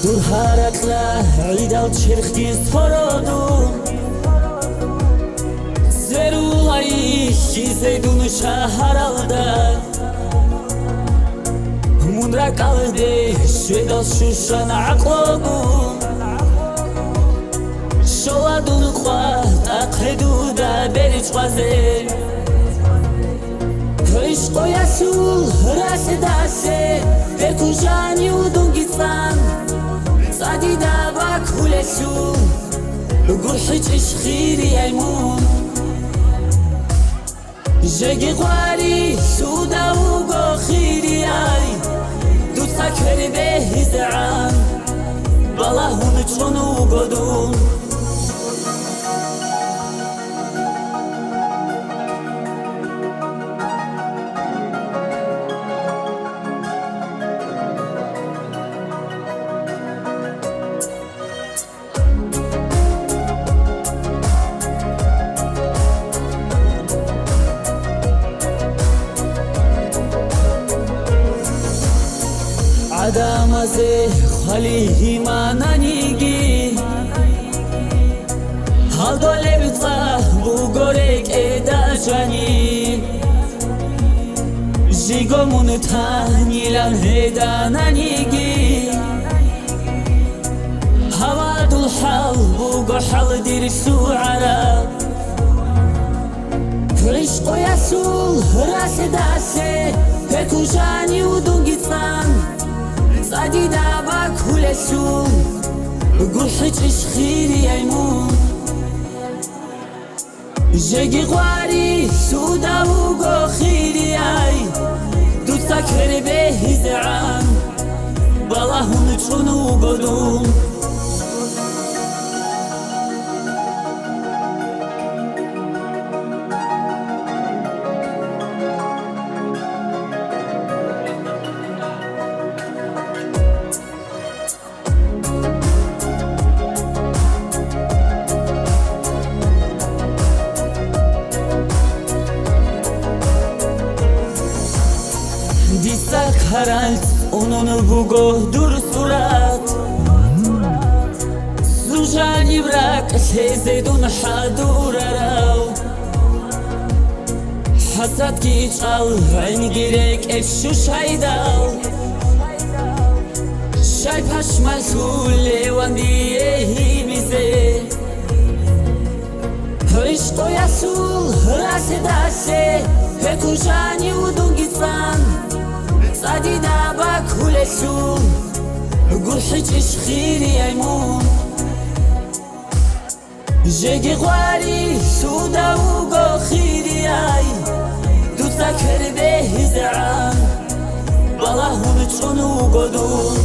دور هرقلا عیدال چرخی سرودون زروایی شیزدون شهر آلدن همون را کالده شویدال شوشان عقلگون شوادون خواه اقهدو دا بریج غازه عشق و یسول راس داسته بکو جانی و دونگیتان صادی دا با کولشو گرحج عشقیری ایمون جگی غواری سودا و گو خیری ای دو تکر به هزعان بالا هون چونو گدون آدم از خالی مانانیگی حال دوله بیتلا بگورک اداجانی جیگمون تانیلان هدانانیگی هوا دول حال بگو حال دیر سوعرا عشق و یسول راس داسته بکو جانی و دونگیتان صادی دا با کولشو گرحج عشقیری ایمون جگی غواری سودا و گو خیری ای دو تکر به هزعان بالا هون چونو گدون دیسا کرالت اونون بگو دور صورت زوجانی براک شیزدون حدور راو حسد کی چال عین گیرک اشو شایدال شای پشمال کول وندیه بیزه عشق و یسول راس داسته بکو جانی و دونگیتان صادی دا با کولشو گرحج عشقیری ایمون جگی غواری سودا و گو خیری ای دو تکر به هزعان بالا هون چونو گدون